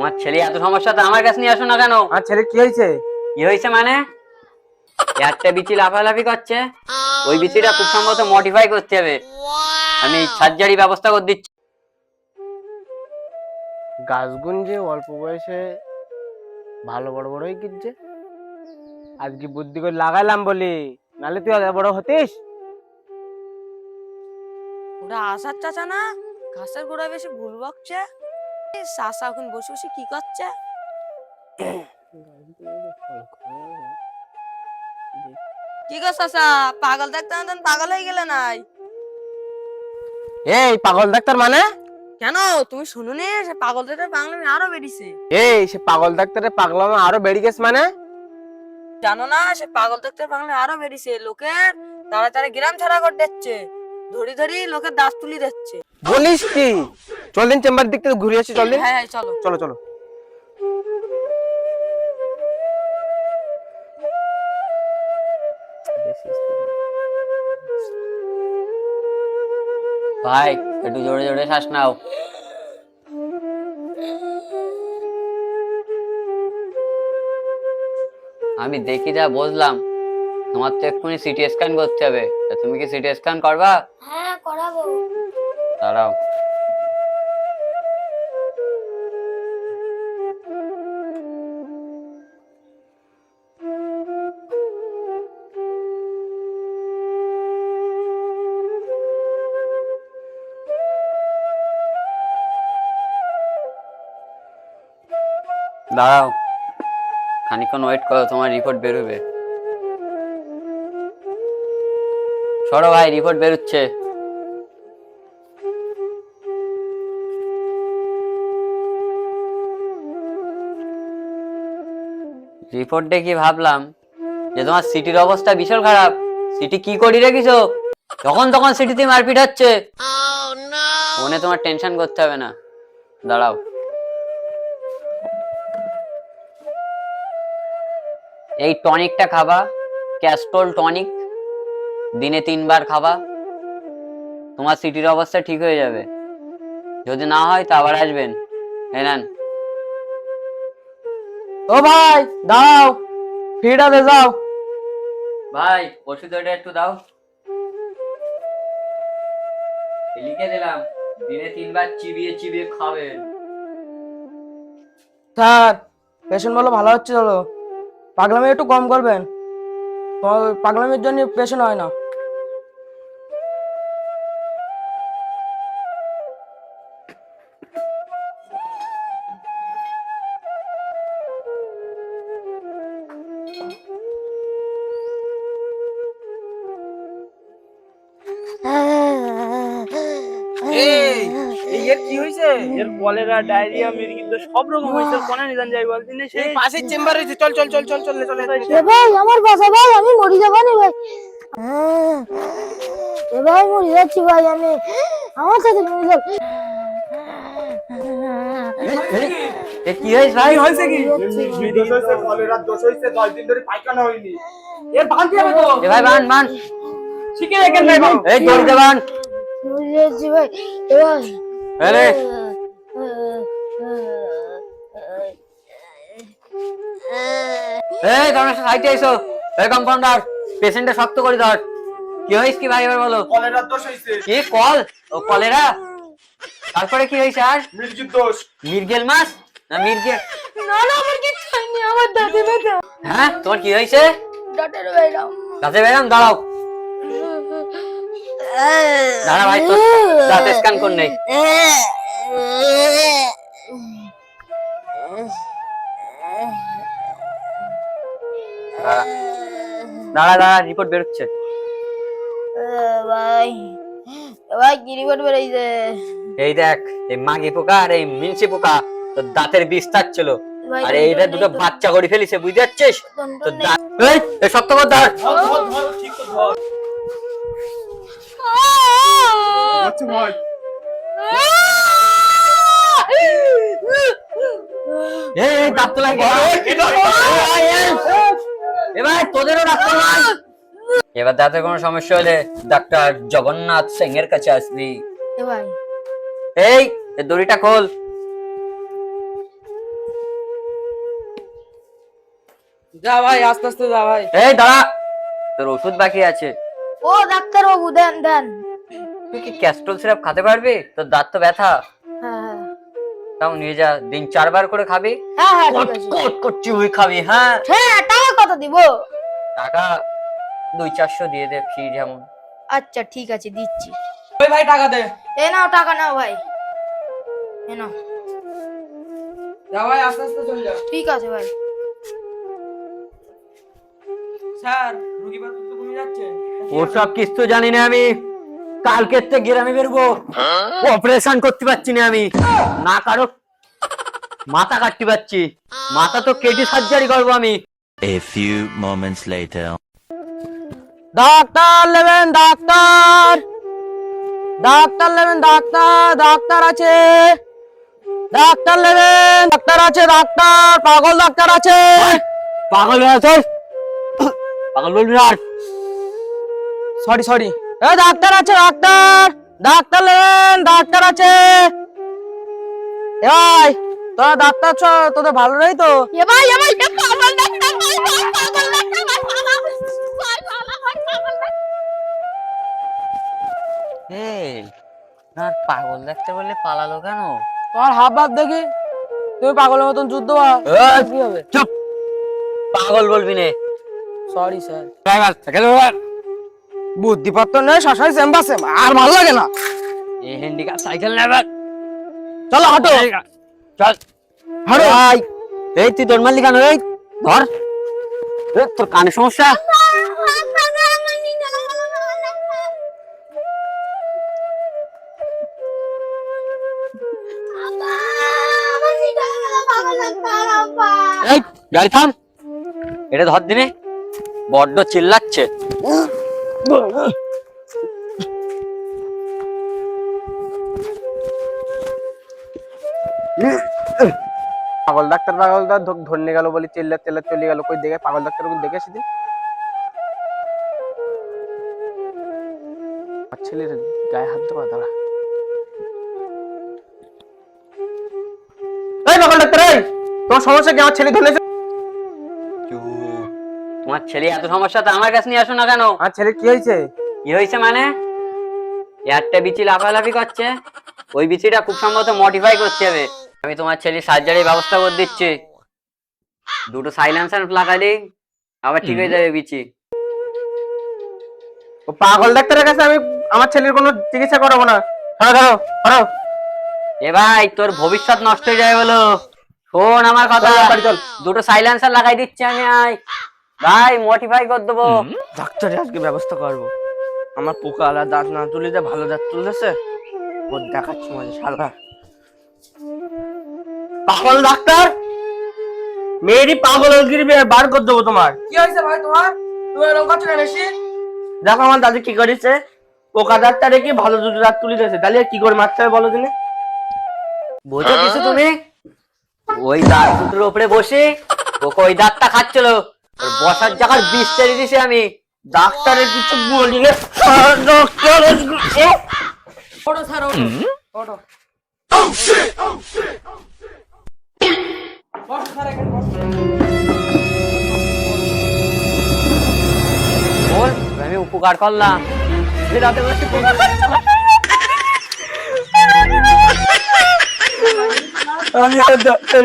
তোমার ছেলে এত সমস্যা তো আমার কাছে নিয়ে আসো না কেন? আর ছেলে কি হয়েছে? কি হয়েছে মানে? একটা বিচি লাফালাফি করছে, ওই বিচিটা খুব সম্ভবত মডিফাই করতে হবে। আমি সার্জারি ব্যবস্থা করে দিচ্ছি। গাছগুন যে অল্প বয়সে ভালো বড় বড় হয়ে গিয়েছে, আজকে বুদ্ধি করে লাগাইলাম বলি, নালে তুই এত বড় হতিস। ওটা আসার চাচা না, ঘাসের গোড়ায় বেশি ভুল বকছে। চাচা এখন বসে বসে কি করছে? কি গো চাচা, পাগল দেখতে না পাগল হয়ে গেলে নাই? এই পাগল ডাক্তার মানে? কেন তুমি শুনুনি সে পাগল ডাক্তার বাংলা আরো বেরিয়েছে? এই সে পাগল ডাক্তারের পাগলামো আরো বেড়ে গেছে মানে? জানো না সে পাগল ডাক্তার বাংলা আরো বেরিয়েছে, লোকের তাড়াতাড়ি গ্রাম ছাড়া করে দিচ্ছে, ধরি ধরি লোকের দাঁত তুলি দিচ্ছে। বলিস কি? চল দিন চেম্বার দিক থেকে ঘুরে আসি, চল দিন। হ্যাঁ হ্যাঁ চলো চলো চলো। ভাই একটু জোরে জোরে শ্বাস নাও। আমি দেখি যা বুঝলাম, তোমার তো এক্ষুনি সিটি স্ক্যান করতে হবে। তা তুমি কি সিটি স্ক্যান করবা? হ্যাঁ করাবো। দাঁড়াও। দাঁড়াও, খানিকক্ষণ ওয়েট করো, তোমার রিপোর্ট বেরোবে। সরো ভাই, রিপোর্ট বেরোচ্ছে। রিপোর্ট দেখে ভাবলাম যে তোমার সিটির অবস্থা বিশাল খারাপ। সিটি কি করি রেখেছো? তখন তখন সিটিতে মারপিট হচ্ছে। মনে তোমার টেনশন করতে হবে না, দাঁড়াও। এই টনিকটা খাবা, ক্যাস্ট্রল টনিক, দিনে 3 বার খাবা। তোমার সিটির অবস্থা ঠিক হয়ে যাবে। যদি না হয় তা আবার আসবেন। এই নেন। ও ভাই দাও, ফিটা দে যাও। ভাই ওষুধ ওটা একটু দাও। লিখে দিলাম, দিনে 3 বার চিবিয়ে চিবিয়ে খাবেন। স্যার পেশেন্ট বলো ভালো হচ্ছে, চলো পাগলামি একটু কম করবেন, তোমার পাগলামির জন্য পেশেন্ট হয় না। এর কি হয়েছে? এর কলেরা ডায়রিয়া মির্গি তো সব রকম হয়েছে, কোনে নিদান যাই বলতি না এই সেই পাশের চেম্বার হয়েছে, চল চল চল চল চল চল। এ ভাই আমার বাসা ভাই, আমি মরে যাবো না ভাই। এ ভাই মরে যাচ্ছি ভাই আমি, আমার সাথে মরে যাবো। এ কি হয়েছে ভাই? হয়েছে কি? দোষ হয়েছে, কলেরার দোষ হয়েছে, 10 দিন ধরে পায়খানা হয়নি। এর বাঁধতে হবে তো। এ ভাই বান বান, শিখে রেখেন ভাই। এই দড়িতে বান। মরে যাচ্ছি ভাই। এ ভাই আরে এই তোমরা সাইডে এসো। এই কম্পাউন্ডার, পেশেন্টটা শক্ত করে ধর। কি হয়েছে কি ভাই এবার বলো। কলেরার দোষ হয়েছে। কি কল? ও কলেরা? তারপরে কি হয়েছে আর? মির্গির দোষ। মির্গেল মাছ না মির্গেল? না না আমার কিছু হয়নি, আমার দাঁতে ব্যথা। হ্যাঁ তোমার কি হয়েছে? দাঁতের ব্যথা। দাঁতে বেরাম, দাঁড়াও। দাঁড়া ভাই, তোর দাঁত স্ক্যান কর নেই। দাঁড়া দাঁড়া, রিপোর্ট বেরোচ্ছে। ভাই ভাই কি রিপোর্ট বেরিয়েছে? এই দেখ, এই মাগি পোকা আর এই মিনসি পোকা তোর দাঁতের বিস্তার ছিল। ভাই, আর এইটা দুটো বাচ্চা করে ফেলিছে, বুঝতে পারছিস? তোর দাঁত এই শক্ত কর ধর। ঠিক তো ধর। আচ্ছা ভাই। এই দাঁত তো লাগে। এবার তোদেরও ডাক্তার নাই। এবার দাঁতের কোনো সমস্যা হলে ডাক্তার জগন্নাথ সিং এর কাছে আসবি। এ ভাই এই দড়িটা খোল। যা ভাই, আস্তে আস্তে যা ভাই। এই দাঁড়া, তোর ওষুধ বাকি আছে। ও ডাক্তার বাবু দেন দেন। তুই কি ক্যাস্ট্রল সিরাপ খেতে পারবি? তোর দাঁত তো ব্যথা। হ্যাঁ তাও নিয়ে যা, দিন 4 বার করে খাবি। হ্যাঁ হ্যাঁ ঠিক আছে। কট করছি ওই খাবি। হ্যাঁ, হ্যাঁ টাকা কত দিব? টাকা 200-400 দিয়ে দে, ফি যেমন। আচ্ছা ঠিক আছে দিচ্ছি। ওই ভাই টাকা দে। এ নাও টাকা নাও ভাই, এ নাও। যা ভাই, আস্তে আস্তে চল যা। ঠিক আছে ভাই। স্যার, রুগী পাত্র তো কমে যাচ্ছে। ওসব কিছু জানি না আমি। কালকে গ্রামে বেরবো, অপারেশন করতে পারছি না আমি। না কারো মাথা কাটতে পারছি, মাথা তো কেটে সার্জারি করবো আমি। A few moments later. Doctor নেবেন, ডাক্তার। ডাক্তার নেবেন, ডাক্তার। ডাক্তার আছে, ডাক্তার নেবেন। ডাক্তার আছে, ডাক্তার। পাগল ডাক্তার আছে। পাগল হয়ে আছিস? পাগল বলবি না আর। Sorry sorry. এ ডাক্তার আছে, ডাক্তার। ডাক্তার নেবেন, ডাক্তার আছে। এ ভাই, তোরা ডাক্তার ছ, তোদের ভালো নেই তো? এ ভাই এ ভাই এ পাগল ডাক্তার ভাই, ভাই পাগল ডাক্তার ভাই, পাগল ভাই, পাগল ডাক্তার। এই না, পাগল দেখতে বললে পালালো কেন? তোমার হাব ভাব দেখি, তুমি পাগলের মতন যুদ্ধ কি হবে? চুপ, পাগল বলবি নে। Sorry sir. বুদ্ধিপত্র নেই, শাসাই সেম্বা সেম, আর ভালো লাগে না। এই হ্যান্ডিক্যাপ সাইকেল নেবে। চলো হাঁটো। চল হাঁটো। ভাই, এই তুই তোর মারলি কেন? এই ধর, তোর কানে সমস্যা। এই গাড়ি থাম, এটা ধর দিনে, বড্ড চিল্লাচ্ছে। পাগল ডাক্তার ধরনে গেল বলি চিল্লা চিল্লা চলে গেল। কই দেখে পাগল ডাক্তার দেখে সেদিন ছেলের গায়ে হাত দেওয়া। দাঁড়া, এই পাগল ডাক্তার, এই তোমার সমস্যা কি? আমার ছেলে ধরেছে। তোমার ছেলে এত সমস্যা, তো আমার কাছে নিয়ে আসো না কেন? আমার ছেলে কি হয়েছে? কি হয়েছে মানে? একটা বিচি লাফালাফি করছে, ওই বিচিটা খুব সম্ভবত মডিফাই করতে হবে। আমি তোমার ছেলে সার্জারির ব্যবস্থা করে দিচ্ছি। 2টো সাইলেন্সার লাগালি আবার ঠিক হয়ে যাবে বিচি। ও পাগল ডাক্তারের কাছে আমি আমার ছেলের কোনো চিকিৎসা করাবো না। ধরো। এ ভাই, তোর ভবিষ্যৎ নষ্ট হয়ে যাবে বলো। শোন আমার কথা, বাড়ি চল। 2টো সাইলেন্সার লাগাই দিচ্ছি আমি। আয় ভাই, মডিফাই করে দেবো। ডাক্তারের আজকে ব্যবস্থা করবো। আমার পোকা আলা দাঁত না তুলিতে ভালো দাঁত তুলেছে, ওর দেখাচ্ছি মজা শালা। পাগল ডাক্তার, মেয়েরই পাগলগিরি বার করে দেবো তোমার। কি হয়েছে ভাই তোমার? তুমি এরকম করছো কেন? এসে দেখো আমার দাদু কি করেছে, পোকা দাঁতটা রেখে ভালো দুটো দাঁত তুলে দিয়েছে। তাহলে কি করে মারতে হবে বলো দিনে? বোঝো কিছু তুমি? ওই দাঁত দুটোর উপরে বসে ওকে ওই দাঁতটা খাচ্ছিল, ওর বসার জায়গার বিষ ছেড়ে দিছি আমি। ডাক্তারের কিছু বলি না। ওঠো স্যার, ওঠো। বসো স্যার, এখানে বসো। বল, আমি উপকার করলাম। রাতে বসে আমি আর ডাক্তার